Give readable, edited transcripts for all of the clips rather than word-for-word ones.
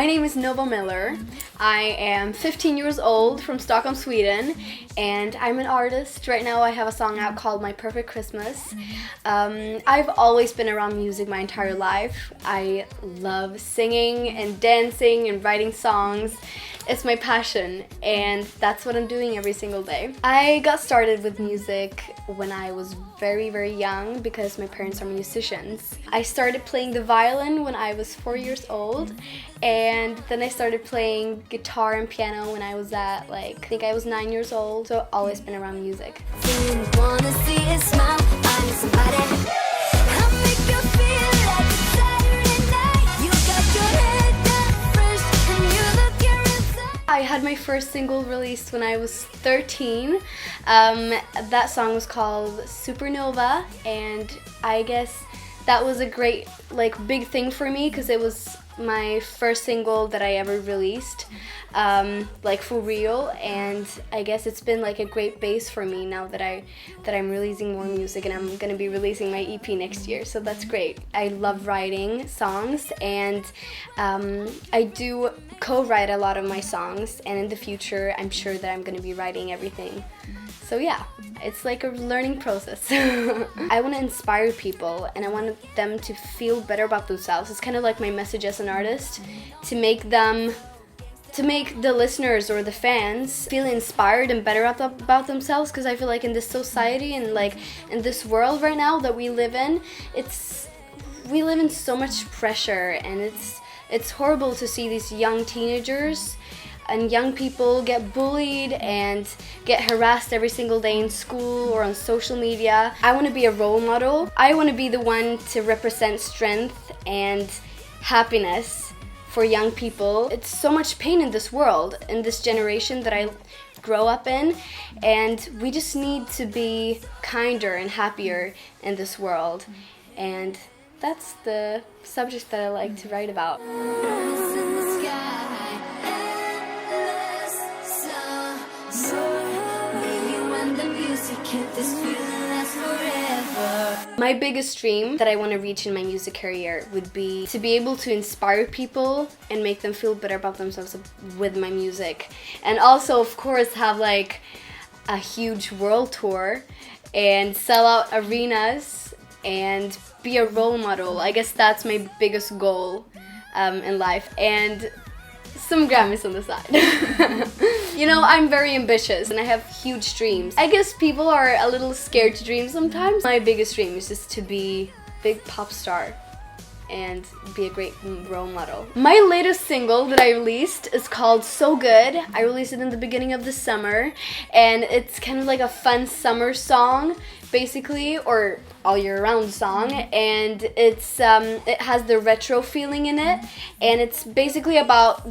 My name is Nova Miller. I am 15 years old from Stockholm, Sweden, and I'm an artist. Right now I have a song out called My Perfect Christmas. I've always been around music my entire life. I love singing and dancing and writing songs. It's my passion, and that's what I'm doing every single day. I got started with music when I was very, very young because my parents are musicians. I started playing the violin when I was 4 years old, and then I started playing guitar and piano when I was at I think I was 9 years old, so I've always been around music. I had my first single released when I was 13. That song was called Supernova, and I guess that was a great big thing for me because it was my first single that I ever released, for real, and I guess it's been a great base for me now that I'm releasing more music, and I'm gonna be releasing my EP next year, so that's great. I love writing songs, and I do co-write a lot of my songs, and in the future I'm sure that I'm gonna be writing everything. So yeah, it's like a learning process. I want to inspire people, and I want them to feel better about themselves. It's kind of like my message as an artist, to make the listeners or the fans feel inspired and better about themselves, because I feel like in this society and in this world right now that we live in, we live in so much pressure, and it's horrible to see these young teenagers and young people get bullied and get harassed every single day in school or on social media. I want to be a role model. I want to be the one to represent strength and happiness for young people. It's so much pain in this world, in this generation that I grow up in, and we just need to be kinder and happier in this world. And that's the subject that I like to write about. My biggest dream that I want to reach in my music career would be to be able to inspire people and make them feel better about themselves with my music. And also, of course, have a huge world tour and sell out arenas and be a role model. I guess that's my biggest goal in life. And some Grammys on the side. You know, I'm very ambitious and I have huge dreams. I guess people are a little scared to dream sometimes. My biggest dream is just to be a big pop star and be a great role model. My latest single that I released is called So Good. I released it in the beginning of the summer, and it's kind of like a fun summer song, basically, or all year round song, and it has the retro feeling in it, and it's basically about,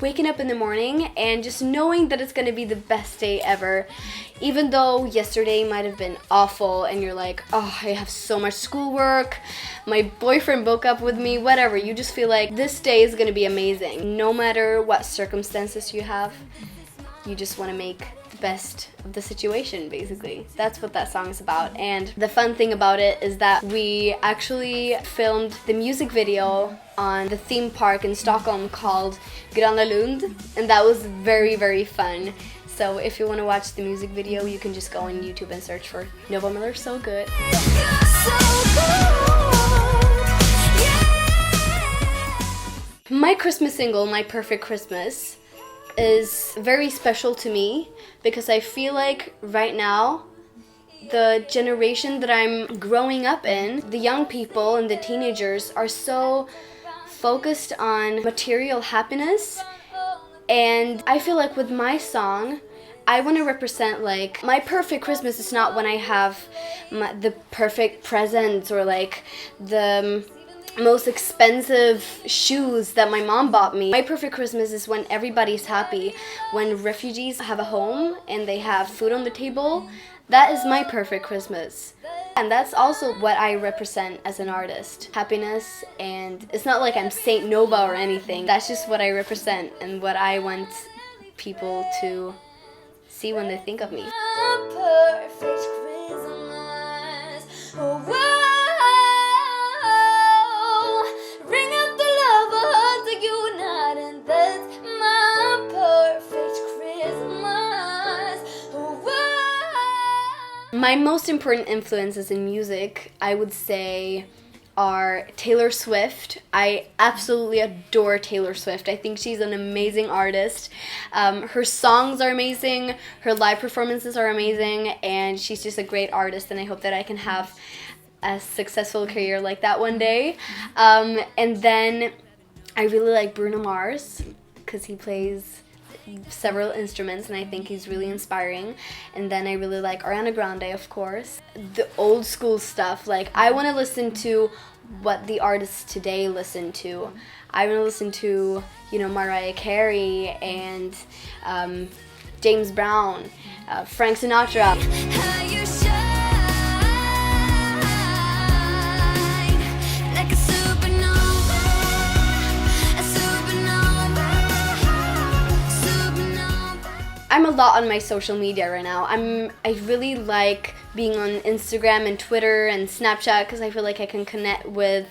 waking up in the morning and just knowing that it's gonna be the best day ever, even though yesterday might have been awful and you're like, oh, I have so much schoolwork, my boyfriend broke up with me, whatever. You just feel like this day is gonna be amazing. No matter what circumstances you have, you just want to make the best of the situation, basically. That's what that song is about. And the fun thing about it is that we actually filmed the music video on the theme park in Stockholm called Gröna Lund, and that was very, very fun. So if you want to watch the music video, you can just go on YouTube and search for Nova Miller So Good. My Christmas single, My Perfect Christmas, is very special to me because I feel like right now the generation that I'm growing up in, the young people and the teenagers, are so focused on material happiness, and I feel like with my song I want to represent my perfect Christmas is not when I have the perfect presents or the most expensive shoes that my mom bought me. My perfect Christmas is when everybody's happy, when refugees have a home and they have food on the table. That is my perfect Christmas. And that's also what I represent as an artist. Happiness, and it's not like I'm Saint Nova or anything. That's just what I represent and what I want people to see when they think of me. Perfect Christmas. Oh, ring up the love, a heart that you not My most important influences in music, I would say, are Taylor Swift. I absolutely adore Taylor Swift. I think she's an amazing artist. Her songs are amazing, her live performances are amazing, and she's just a great artist, and I hope that I can have a successful career like that one day. And then I really like Bruno Mars because he plays several instruments and I think he's really inspiring. And then I really like Ariana Grande, of course. The old school stuff, like I want to listen to what the artists today listen to. I want to listen to, you know, Mariah Carey and James Brown, Frank Sinatra. I'm a lot on my social media right now. I really like being on Instagram and Twitter and Snapchat because I feel like I can connect with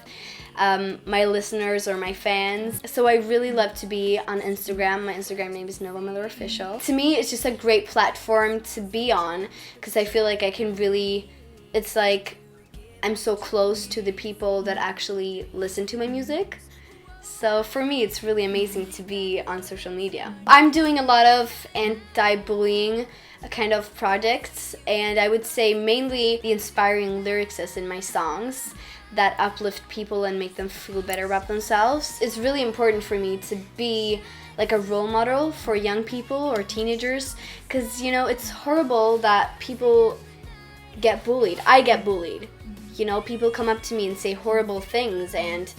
my listeners or my fans. So I really love to be on Instagram. My Instagram name is Nova Miller Official. To me, it's just a great platform to be on because I feel like I can really, it's like I'm so close to the people that actually listen to my music. So for me, it's really amazing to be on social media. I'm doing a lot of anti-bullying kind of projects, and I would say mainly the inspiring lyrics in my songs that uplift people and make them feel better about themselves. It's really important for me to be like a role model for young people or teenagers because, you know, it's horrible that people get bullied. I get bullied. You know, people come up to me and say horrible things, and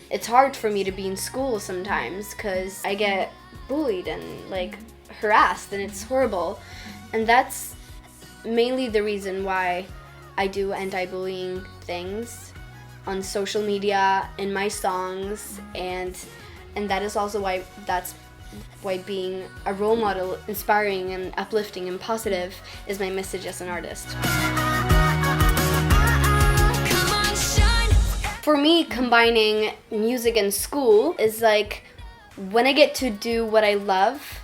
it's hard for me to be in school sometimes because I get bullied and like harassed, and it's horrible. And that's mainly the reason why I do anti-bullying things on social media, in my songs, and that is also why being a role model, inspiring and uplifting and positive, is my message as an artist. For me, combining music and school is like when I get to do what I love,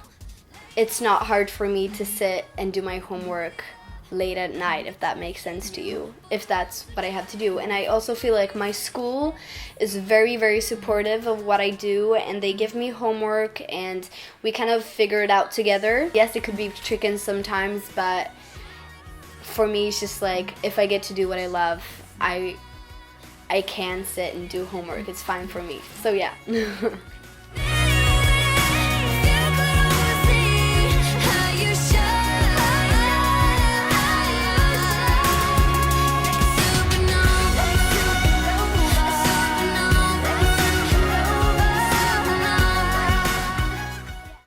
it's not hard for me to sit and do my homework late at night, if that makes sense to you, if that's what I have to do. And I also feel like my school is very, very supportive of what I do, and they give me homework and we kind of figure it out together. Yes, it could be tricky sometimes, but for me, it's just like if I get to do what I love, I can sit and do homework. It's fine for me. So yeah.